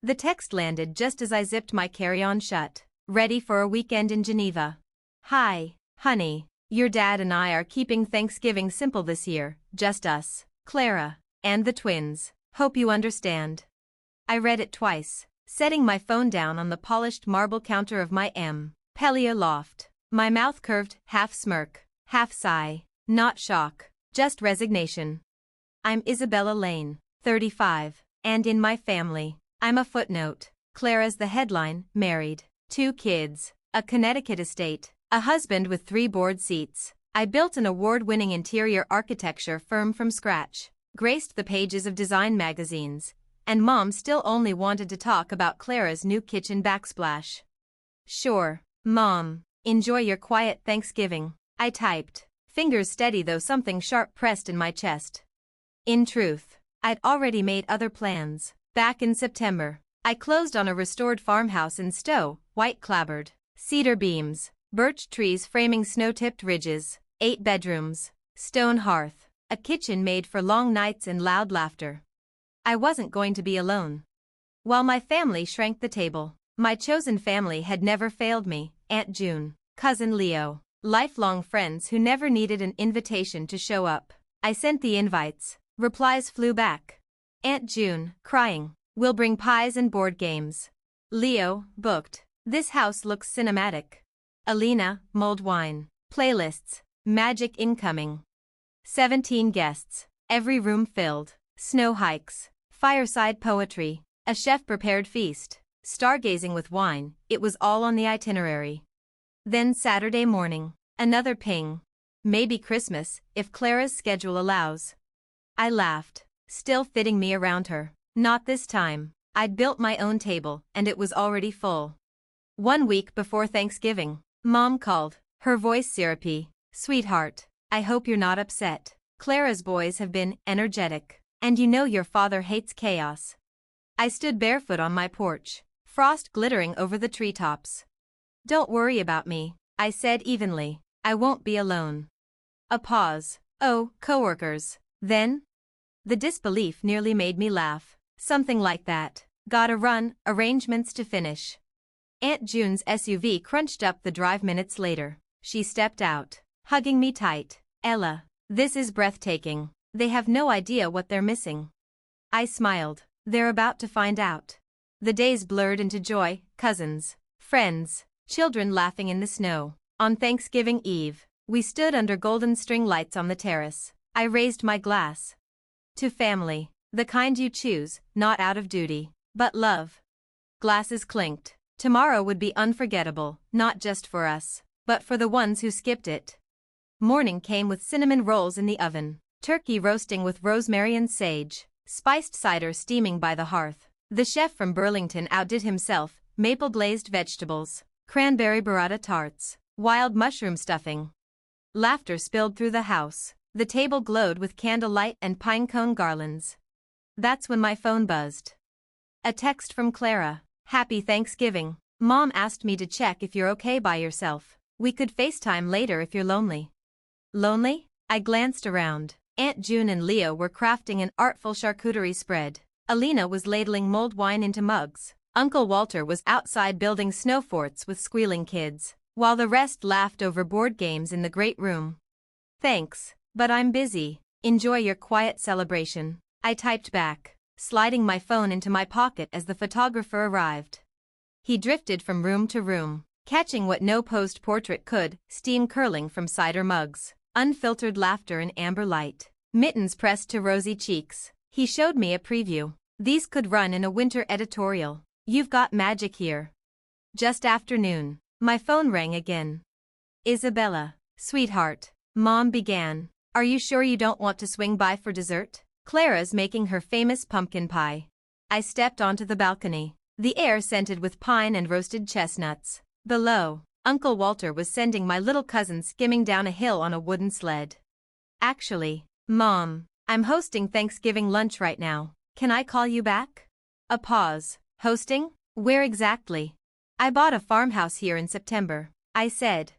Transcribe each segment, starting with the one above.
The text landed just as I zipped my carry-on shut, ready for a weekend in Geneva. Hi, honey. Your dad and I are keeping Thanksgiving simple this year, just us, Clara, and the twins. Hope you understand. I read it twice, setting my phone down on the polished marble counter of my Pelleier loft. My mouth curved, half smirk, half sigh. Not shock, just resignation. I'm Isabella Lane, 35, and in my family, I'm a footnote. Clara's the headline, married, 2 kids, a Connecticut estate, a husband with 3 board seats. I built an award-winning interior architecture firm from scratch, graced the pages of design magazines, and Mom still only wanted to talk about Clara's new kitchen backsplash. Sure, Mom, enjoy your quiet Thanksgiving, I typed, fingers steady though something sharp pressed in my chest. In truth, I'd already made other plans. Back in September, I closed on a restored farmhouse in Stowe, white clapboard, cedar beams, birch trees framing snow-tipped ridges, 8 bedrooms, stone hearth, a kitchen made for long nights and loud laughter. I wasn't going to be alone. While my family shrank the table, my chosen family had never failed me: Aunt June, Cousin Leo, lifelong friends who never needed an invitation to show up. I sent the invites, replies flew back. Aunt June, crying, we'll bring pies and board games. Leo, booked, this house looks cinematic. Alina, mulled wine, playlists, magic incoming. 17 guests, every room filled, snow hikes, fireside poetry, a chef-prepared feast, stargazing with wine, it was all on the itinerary. Then Saturday morning, another ping. Maybe Christmas, if Clara's schedule allows. I laughed, still fitting me around her. Not this time. I'd built my own table, and it was already full. 1 week before Thanksgiving, Mom called, her voice syrupy. Sweetheart, I hope you're not upset. Clara's boys have been energetic, and you know your father hates chaos. I stood barefoot on my porch, frost glittering over the treetops. Don't worry about me, I said evenly. I won't be alone. A pause. Oh, coworkers. Then? The disbelief nearly made me laugh. Something like that. Gotta run, arrangements to finish. Aunt June's SUV crunched up the drive minutes later. She stepped out, hugging me tight. Ella, this is breathtaking. They have no idea what they're missing. I smiled. They're about to find out. The days blurred into joy, cousins, friends, children laughing in the snow. On Thanksgiving Eve, we stood under golden string lights on the terrace. I raised my glass. To family, the kind you choose, not out of duty, but love. Glasses clinked. Tomorrow would be unforgettable, not just for us, but for the ones who skipped it. Morning came with cinnamon rolls in the oven, turkey roasting with rosemary and sage, spiced cider steaming by the hearth. The chef from Burlington outdid himself, maple-glazed vegetables, cranberry burrata tarts, wild mushroom stuffing. Laughter spilled through the house. The table glowed with candlelight and pine cone garlands. That's when my phone buzzed. A text from Clara. Happy Thanksgiving. Mom asked me to check if you're okay by yourself. We could FaceTime later if you're lonely. Lonely? I glanced around. Aunt June and Leo were crafting an artful charcuterie spread. Alina was ladling mulled wine into mugs. Uncle Walter was outside building snow forts with squealing kids, while the rest laughed over board games in the great room. Thanks, but I'm busy. Enjoy your quiet celebration, I typed back, sliding my phone into my pocket as the photographer arrived. He drifted from room to room, catching what no posed portrait could, steam curling from cider mugs, unfiltered laughter in amber light, mittens pressed to rosy cheeks. He showed me a preview. These could run in a winter editorial. You've got magic here. Just afternoon. My phone rang again. Isabella, sweetheart, Mom began. Are you sure you don't want to swing by for dessert? Clara's making her famous pumpkin pie. I stepped onto the balcony, the air scented with pine and roasted chestnuts. Below, Uncle Walter was sending my little cousin skimming down a hill on a wooden sled. Actually, Mom, I'm hosting Thanksgiving lunch right now. Can I call you back? A pause. Hosting? Where exactly? I bought a farmhouse here in September, I said.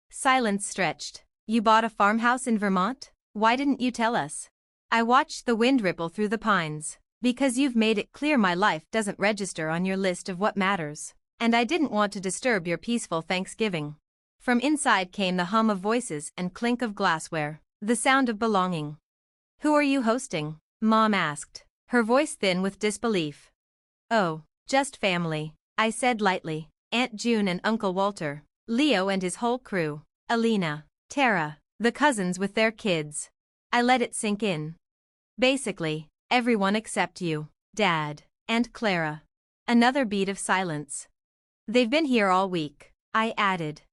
Silence stretched. You bought a farmhouse in Vermont? Why didn't you tell us? I watched the wind ripple through the pines. Because you've made it clear my life doesn't register on your list of what matters. And I didn't want to disturb your peaceful Thanksgiving. From inside came the hum of voices and clink of glassware, the sound of belonging. Who are you hosting? Mom asked, her voice thin with disbelief. Oh, just family, I said lightly. Aunt June and Uncle Walter, Leo and his whole crew, Alina, Tara, the cousins with their kids. I let it sink in. Basically, everyone except you, Dad, and Clara. Another beat of silence. They've been here all week, I added.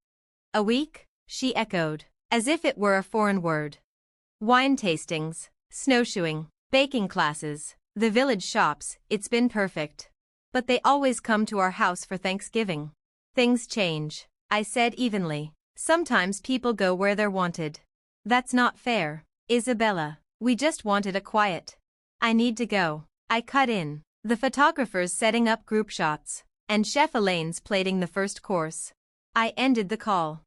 A week? She echoed, as if it were a foreign word. Wine tastings, snowshoeing, baking classes, the village shops, it's been perfect. But they always come to our house for Thanksgiving. Things change, I said evenly. Sometimes people go where they're wanted. That's not fair, Isabella. We just wanted a quiet. I need to go, I cut in. The photographer's setting up group shots, and Chef Elaine's plating the first course. I ended the call.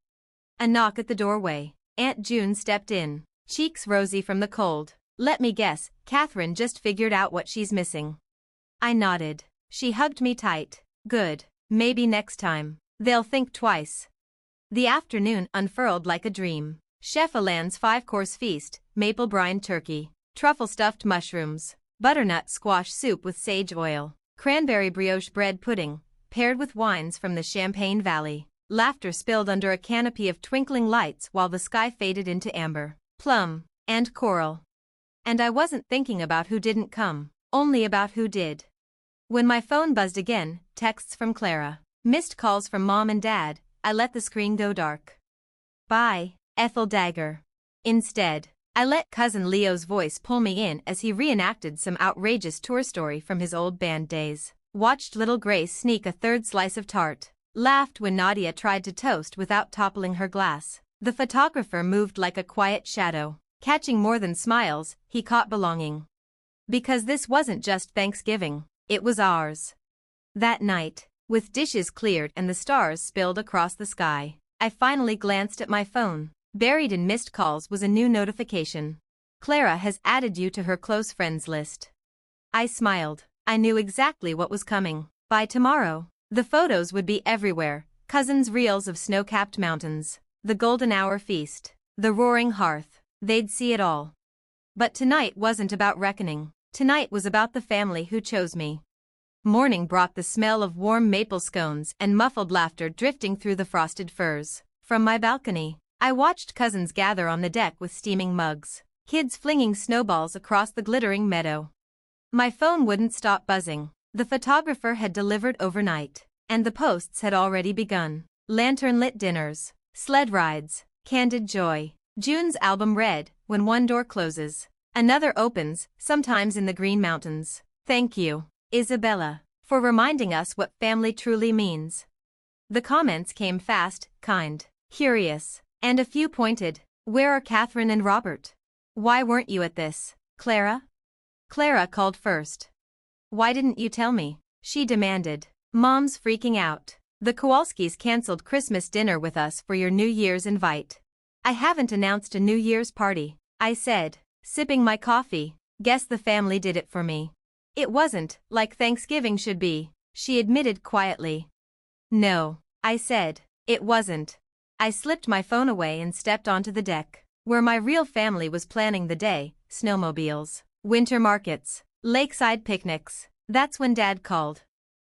A knock at the doorway. Aunt June stepped in, cheeks rosy from the cold. Let me guess, Catherine just figured out what she's missing. I nodded. She hugged me tight. Good, maybe next time they'll think twice. The afternoon unfurled like a dream. Chef Elaine's 5-course feast, maple brine turkey, truffle-stuffed mushrooms, butternut squash soup with sage oil, cranberry brioche bread pudding, paired with wines from the Champagne Valley. Laughter spilled under a canopy of twinkling lights while the sky faded into amber, plum, and coral. And I wasn't thinking about who didn't come, only about who did. When my phone buzzed again, texts from Clara, missed calls from Mom and Dad, I let the screen go dark. Bye, Ethel Dagger. Instead, I let cousin Leo's voice pull me in as he reenacted some outrageous tour story from his old band days, watched little Grace sneak a third slice of tart, laughed when Nadia tried to toast without toppling her glass. The photographer moved like a quiet shadow, catching more than smiles, he caught belonging. Because this wasn't just Thanksgiving, it was ours. That night, with dishes cleared and the stars spilled across the sky, I finally glanced at my phone. Buried in missed calls was a new notification. Clara has added you to her close friends list. I smiled. I knew exactly what was coming. By tomorrow, the photos would be everywhere. Cousins' reels of snow-capped mountains, the golden hour feast, the roaring hearth. They'd see it all. But tonight wasn't about reckoning. Tonight was about the family who chose me. Morning brought the smell of warm maple scones and muffled laughter drifting through the frosted firs. From my balcony, I watched cousins gather on the deck with steaming mugs, kids flinging snowballs across the glittering meadow. My phone wouldn't stop buzzing. The photographer had delivered overnight, and the posts had already begun. Lantern-lit dinners, sled rides, candid joy. June's album read, when one door closes, another opens, sometimes in the Green Mountains. Thank you, Isabella, for reminding us what family truly means. The comments came fast, kind, curious, and a few pointed. Where are Catherine and Robert? Why weren't you at this, Clara? Clara called first. Why didn't you tell me? She demanded. Mom's freaking out. The Kowalskis canceled Christmas dinner with us for your New Year's invite. I haven't announced a New Year's party, I said, sipping my coffee. Guess the family did it for me. It wasn't like Thanksgiving should be, she admitted quietly. No, I said, it wasn't. I slipped my phone away and stepped onto the deck, where my real family was planning the day, snowmobiles, winter markets, lakeside picnics. That's when Dad called.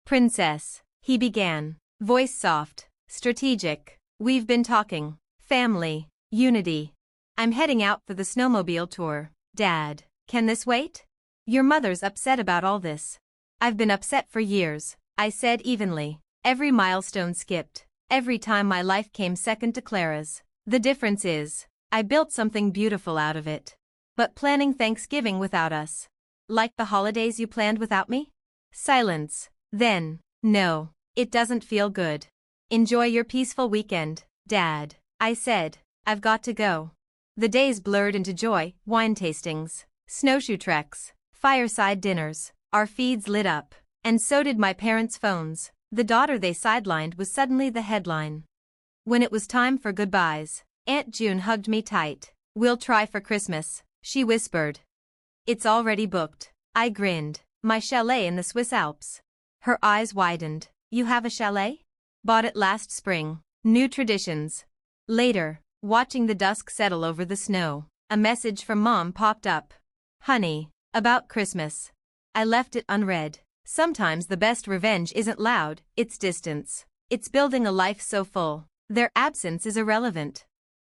Princess, he began, voice soft, strategic. We've been talking. Family, unity. I'm heading out for the snowmobile tour. Dad, can this wait? Your mother's upset about all this. I've been upset for years, I said evenly. Every milestone skipped. Every time my life came second to Clara's. The difference is, I built something beautiful out of it. But planning Thanksgiving without us. Like the holidays you planned without me? Silence. Then, no, it doesn't feel good. Enjoy your peaceful weekend, Dad, I said. I've got to go. The days blurred into joy, wine tastings, snowshoe treks, fireside dinners. Our feeds lit up, and so did my parents' phones. The daughter they sidelined was suddenly the headline. When it was time for goodbyes, Aunt June hugged me tight. We'll try for Christmas, she whispered. It's already booked. I grinned. My chalet in the Swiss Alps. Her eyes widened. You have a chalet? Bought it last spring. New traditions. Later, watching the dusk settle over the snow, a message from Mom popped up. Honey, about Christmas. I left it unread. Sometimes the best revenge isn't loud, it's distance. It's building a life so full, their absence is irrelevant.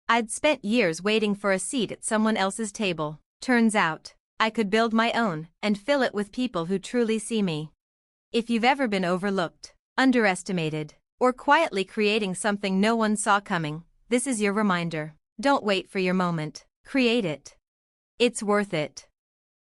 I'd spent years waiting for a seat at someone else's table. Turns out, I could build my own and fill it with people who truly see me. If you've ever been overlooked, underestimated, or quietly creating something no one saw coming, this is your reminder. Don't wait for your moment. Create it. It's worth it.